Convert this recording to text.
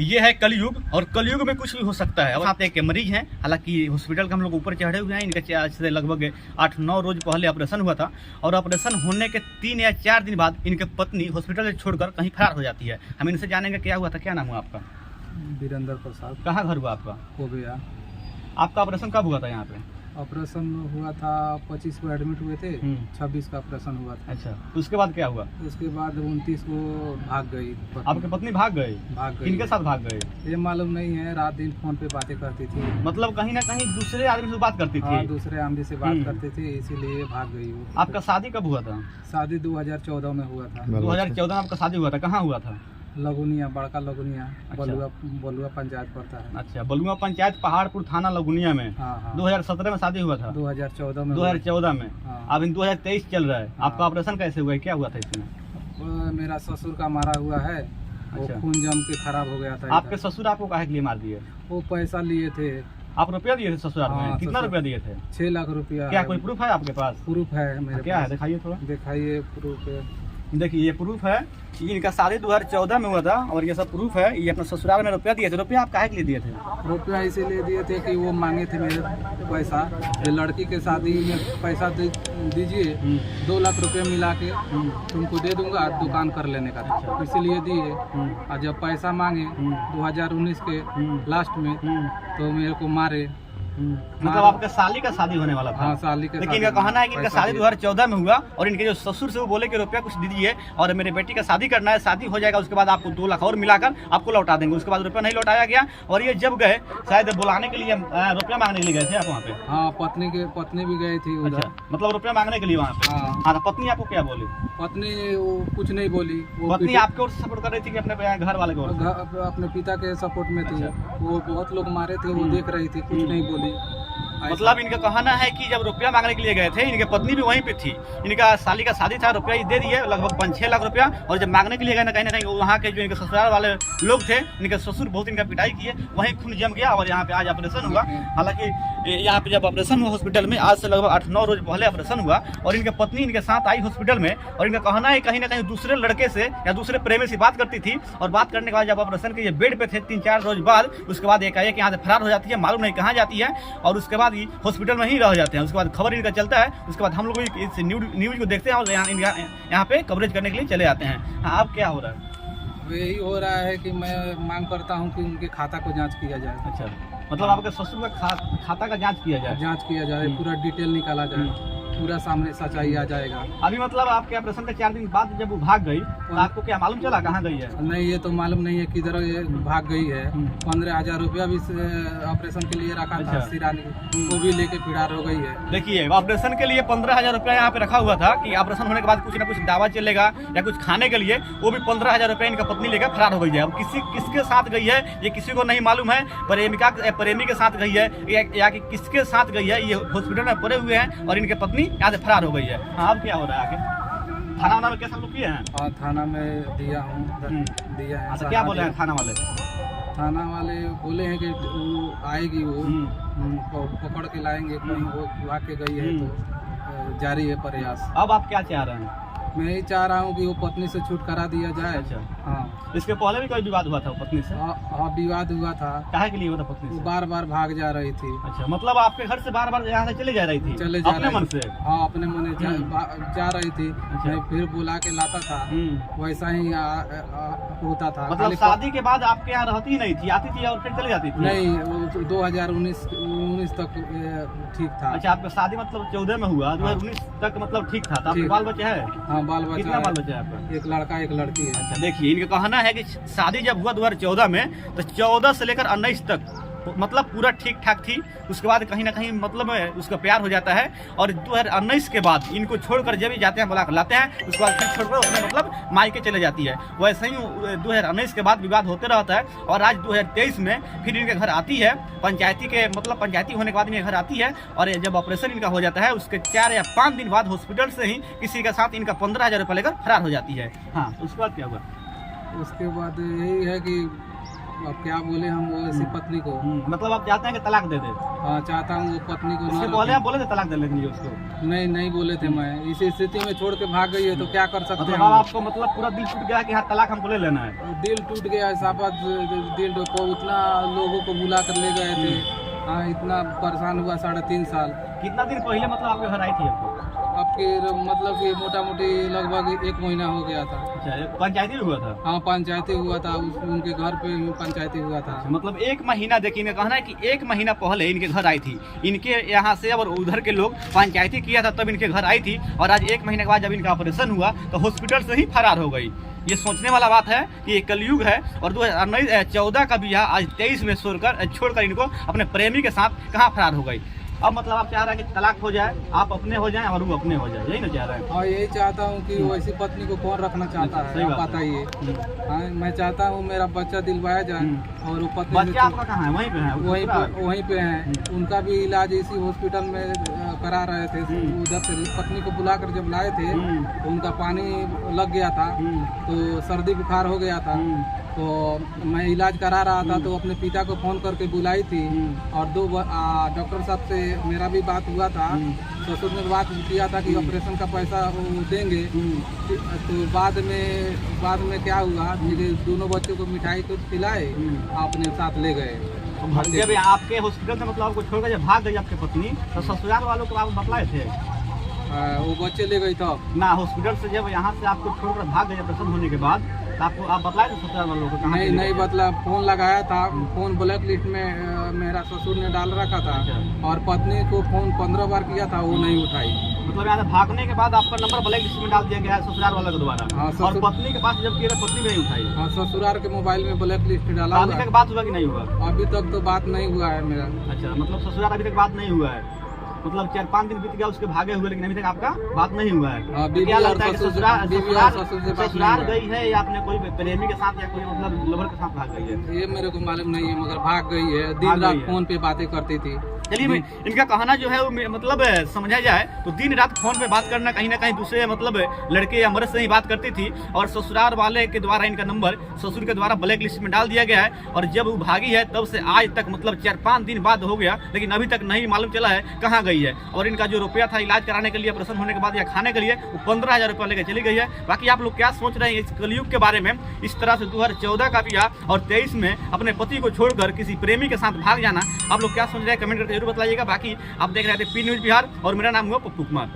ये है कलयुग, और कलयुग में कुछ भी हो सकता है। अब यहाँ पे एक मरीज हैं, हालांकि हॉस्पिटल के हम लोग ऊपर चढ़े हुए हैं। इनके आज से लगभग 8-9 रोज पहले ऑपरेशन हुआ था, और ऑपरेशन होने के 3 या 4 दिन बाद इनके पत्नी हॉस्पिटल से छोड़कर कहीं फरार हो जाती है। हम इनसे जानेंगे क्या हुआ था। क्या नाम हुआ आपका? वीरेंद्र प्रसाद। कहाँ घर हुआ आपका? कोबिया। आपका ऑपरेशन कब हुआ था यहाँ पे? ऑपरेशन हुआ था 25 को एडमिट हुए थे, 26 का ऑपरेशन हुआ था। अच्छा, तो उसके बाद क्या हुआ? उसके बाद 29 को भाग गई आपकी पत्नी भाग गई? किनके साथ भाग गए ये मालूम नहीं है। रात दिन फोन पे बातें करती थी, मतलब कहीं ना कहीं दूसरे आदमी से बात करती थी। दूसरे आदमी से बात करती थी, इसीलिए भाग गई वो। आपका शादी कब हुआ था? शादी 2014 में हुआ था। 2014 में आपका शादी हुआ था। कहाँ हुआ था? लगुनिया, बड़का लगुनिया। बलुआ पंचायत पड़ता है। अच्छा, बलुआ पंचायत, पहाड़पुर थाना, लगुनिया में। 2017 में शादी हुआ था। 2014 में। 2014 में। अब इन 2023 चल रहा है। आपका ऑपरेशन कैसे हुआ है? क्या हुआ था इसमें? मेरा ससुर का मारा हुआ है। वो खून जम के खराब हो गया था। आपके ससुर आपको काहे के लिए मार दिए? वो पैसा लिए थे। आप रुपया दिए थे ससुराल में? कितना रुपया दिए थे? 6 लाख रुपया। क्या कोई प्रूफ है आपके पास? प्रूफ है मेरे क्या है, दिखाइए थोड़ा। दिखाइए प्रूफ है। देखिए, ये प्रूफ है। इनका शादी 2014 में हुआ था, और ये सब प्रूफ है। ये अपना ससुराल में रुपया दिए थे। रुपया आप काहे के लिए दिए थे? रुपया इसीलिए दिए थे कि वो मांगे थे मेरे पैसा। ये लड़की के शादी में पैसा दीजिए, 2 लाख रुपया मिला के तुमको दे दूंगा, दुकान कर लेने का। इसीलिए दिए। और जब पैसा मांगे 2019 के लास्ट में, तो मेरे को मारे। मतलब आपके साली का शादी होने वाला था? हाँ, साली का। लेकिन इनका कहना है कि इनका शादी 2014 में हुआ, और इनके जो ससुर से वो बोले कि रुपया कुछ दीजिए, और मेरे बेटी का शादी करना है, शादी हो जाएगा, उसके बाद आपको 2 लाख और मिलाकर आपको लौटा देंगे। उसके बाद रुपया नहीं लौटाया गया, और ये जब गए शायद बुलाने के लिए, रुपया मांगने के लिए गए थे आप वहाँ पे? हाँ, पत्नी भी गई थी उधर। अच्छा, मतलब रुपया मांगने के लिए वहाँ पे? हाँ, तो पत्नी आपको क्या बोली? पत्नी वो कुछ नहीं बोली। पत्नी आपके ओर से सपोर्ट कर रही थी कि अपने घर वाले को? अपने पिता के सपोर्ट में थी। वो बहुत लोग मारे थे, वो देख रही थी, कुछ नहीं बोली। मतलब इनका कहना है कि जब रुपया मांगने के लिए गए थे, इनके पत्नी भी वहीं पे थी। इनका साली का शादी था, रुपया दे दिए लगभग 5-6 लाख रुपया, और जब मांगने के लिए गए ना कहीं वहाँ के जो इनके ससुराल वाले लोग थे, इनके ससुर बहुत इनका पिटाई किए, वहीं खून जम गया, और यहाँ पे आज ऑपरेशन हुआ। हालांकि यहाँ पे जब ऑपरेशन हुआ हॉस्पिटल में, आज से लगभग 8-9 रोज पहले ऑपरेशन हुआ, और इनके पत्नी इनके साथ आई हॉस्पिटल में, और इनका कहना है कहीं ना कहीं दूसरे लड़के से या दूसरे प्रेमी से बात करती थी, और बात करने के बाद जब ऑपरेशन के ये बेड पे थे 3-4 रोज बाद, उसके बाद एकाएक यहाँ से फरार हो जाती है, मालूम नहीं कहाँ जाती है, और उसके बाद हॉस्पिटल में ही रह जाते हैं। उसके बाद खबर इनका चलता है, उसके बाद हम लोग इस न्यूज को देखते हैं, और यहाँ पे कवरेज करने के लिए चले जाते हैं। हाँ, अब क्या हो रहा है? यही हो रहा है कि मैं मांग करता हूँ कि उनके खाता को जांच किया जाए। अच्छा, मतलब आपके ससुर का खाता का जांच किया जाए? पूरा डिटेल निकाला जाए, पूरा सामने सच्चाई आ जाएगा। अभी मतलब आपके ऑपरेशन के 4 दिन बाद जब वो भाग गई, तो आपको क्या मालूम चला कहाँ गई है? नहीं, ये तो मालूम नहीं है किधर ये भाग गई है। 15,000 रुपया भी ऑपरेशन के लिए रखा था, सिरानी, वो भी लेके फरार हो गई है। देखिए, ऑपरेशन के लिए 15,000 रुपया यहाँ पे रखा हुआ था कि ऑपरेशन होने के बाद कुछ ना कुछ दावा चलेगा या कुछ खाने के लिए, वो भी 15,000 रुपया इनका पत्नी लेकर फरार हो गई है। अब किसके साथ गई है ये किसी को नहीं मालूम है। प्रेमी के साथ गई है या कि किसके साथ गई है, ये हॉस्पिटल में पड़े हुए हैं, और इनके पत्नी यहाँ से फरार हो गई है। हाँ, अब क्या हो रहा है आगे? थाना में कैसे लोग किए हैं? हाँ, थाना में दिया हूँ, दिया है। अच्छा, क्या बोले हैं थाना वाले? थाना वाले बोले हैं कि वो आएगी, वो पकड़ के लाएंगे। कहीं वो भाग के गई है तो जारी है प्रयास। अब आप क्या चाह रहे हैं? मैं यही चाह रहा हूँ कि वो पत्नी से छुटकारा दिया जाए। अच्छा, हाँ। इसके पहले भी कोई विवाद हुआ था पत्नी से? हाँ, विवाद हुआ था। काहे के लिए हुआ था पत्नी से? वो बार भाग जा रही थी। अच्छा, मतलब आपके घर से बार यहाँ से चले जा रही थी? अपने मन से? हाँ, अपने मन से जा रही थी। मैं फिर बुला के लाता था, वैसा ही होता था। मतलब शादी के बाद आपके यहाँ रहती ही नहीं थी, आती थी और फिर चली जाती थी? नहीं, 2019 तक ठीक था। अच्छा, आपका शादी मतलब 14 में हुआ, 2019 तक मतलब ठीक था। आपके बाल बच्चे है? हाँ, बाल बच्चा। कितना बाल बच्चा है आपका? एक लड़का एक लड़की है। अच्छा, देखिए, इनका कहना है कि शादी जब हुआ 2014 में, तो 14 से लेकर 19 तक मतलब पूरा ठीक ठाक थी। उसके बाद कहीं ना कहीं मतलब उसका प्यार हो जाता है, और 2019 के बाद इनको छोड़कर जब भी जाते हैं बुला कर लाते हैं, उसके बाद फिर छोड़कर उसमें मतलब मायके चले जाती है। वैसे ही 2019 के बाद विवाद होते रहता है, और आज 2023 में फिर इनके घर आती है, पंचायती होने के बाद इनके घर आती है, और जब ऑपरेशन इनका हो जाता है उसके 4 या 5 दिन बाद हॉस्पिटल से ही किसी के साथ इनका 15,000 रुपये लेकर फरार हो जाती है। हाँ, उसके बाद क्या हुआ? उसके बाद यही है कि अब क्या बोले हम वो ऐसी पत्नी को। मतलब आप चाहते हैं कि तलाक दे दे? हाँ, चाहता हूँ वो पत्नी को इससे ना पहले रखे। आप बोले थे तलाक दे लेंगे उसको? नहीं बोले थे। मैं इस स्थिति में छोड़ के भाग गई है तो क्या कर सकते मतलब हैं अब हम। आपको मतलब पूरा दिल टूट गया कि हाँ तलाक हमको ले लेना है? दिल टूट गया, साफत दिल को उतना लोगों को बुला कर ले गए थे। हाँ, इतना परेशान हुआ 3.5 साल। कितना दिन पहले मतलब आपके घर आई थी आपको? अब फिर मतलब कि मोटा मोटी लगभग 1 महीना हो गया था। अच्छा, पंचायती हुआ था? हाँ, पंचायती हुआ था, उनके घर पे ही पंचायती हुआ था। मतलब 1 महीना, देखिए इनका कहना है कि 1 महीना पहले इनके घर आई थी, इनके यहाँ से और उधर के लोग पंचायती किया था तब इनके घर आई थी, और आज 1 महीने के बाद जब इनका ऑपरेशन हुआ तो हॉस्पिटल से ही फरार हो गई। ये सोचने वाला बात है कि ये कलयुग है, और 2014 का ब्याह आज 23 में छोड़कर इनको अपने प्रेमी के साथ कहाँ फरार हो गई। अब मतलब आप चाह रहे हैं कि तलाक हो जाए, आप अपने हो जाएं और वो अपने हो जाए, यही ना चाह रहे हैं? हाँ, यही चाहता हूँ कि वैसी पत्नी को कौन रखना चाहता सही है, बात आप बताइए। हाँ, मैं चाहता हूँ मेरा बच्चा दिलवाया जाए और वो पत्नी बच्चा आपका कहाँ है? वहीं पे है? वहीं पे हैं। उनका भी इलाज इसी हॉस्पिटल में करा रहे थे। उधर से पत्नी को बुलाकर जब लाए थे तो उनका पानी लग गया था, तो सर्दी बुखार हो गया था। तो मैं इलाज करा रहा था तो अपने पिता को फ़ोन करके बुलाई थी, और डॉक्टर साहब से मेरा भी बात हुआ था। ससुर ने बात किया था कि ऑपरेशन का पैसा वो देंगे। तो बाद में क्या हुआ, मेरे दोनों बच्चों को मिठाई को खिलाए, अपने साथ ले गए। जब आपके हॉस्पिटल से मतलब आपको छोड़कर जब भाग गई आपकी पत्नी, तो ससुराल वालों को आप बतलाए थे? वो बच्चे ले गई था ना, हॉस्पिटल से जब यहाँ से आपको छोड़कर भाग गए ऑपरेशन होने के बाद, तो आपको आप बतलाए थे ससुराल वालों को? कहाँ नहीं बतला। फोन लगाया था, फोन ब्लैक लिस्ट में मेरा ससुर ने डाल रखा था, और पत्नी को फोन 15 बार किया था, वो नहीं उठाई। मतलब यहाँ से भागने के बाद आपका नंबर ब्लैक लिस्ट में डाल दिया गया है ससुराल वालों के द्वारा? हाँ, और पत्नी के पास जब किया था पत्नी भी नहीं उठाई? हाँ, ससुराल के मोबाइल में ब्लैक लिस्ट डाला हुआ शादी है। तक बात हुआ कि नहीं हुआ? अभी तक तो बात नहीं हुआ है मेरा। अच्छा, मतलब ससुराल अभी तक बात नहीं हुआ है? मतलब 4-5 दिन बीत गया उसके भागे हुए, लेकिन अभी तक आपका बात नहीं हुआ है? क्या लगता है कि ससुराल गई है या अपने कोई प्रेमी के साथ या कोई मतलब लवर के साथ भाग गई है? ये मेरे को मालूम नहीं है, मगर भाग गई है। दिन रात फोन पे बातें करती थी। चलिए, इनका कहना जो है वो मतलब समझा जाए तो दिन रात फोन पे बात करना, कहीं ना कहीं दूसरे मतलब लड़के या मर्द से ही बात करती थी, और ससुराल वाले के द्वारा इनका नंबर ससुर के द्वारा ब्लैक लिस्ट में डाल दिया गया है। और जब वो भागी है तब से आज तक मतलब 4-5 दिन बाद हो गया, लेकिन अभी तक नहीं मालूम चला है कहाँ गई है। और इनका जो रुपया था इलाज कराने के लिए, ऑपरेशन होने के बाद या खाने के लिए, वो 15,000 रुपया लेकर चली गई है। बाकी आप लोग क्या सोच रहे हैं इस कलयुग के बारे में? इस तरह से 2014 का ब्याह और 23 में अपने पति को छोड़कर किसी प्रेमी के साथ भाग जाना, आप लोग क्या सोच रहे हैं कमेंट करके जरूर बताइएगा। बाकी आप देख रहे थे पी न्यूज़ बिहार, और मेरा नाम हुआ पप्पू कुमार।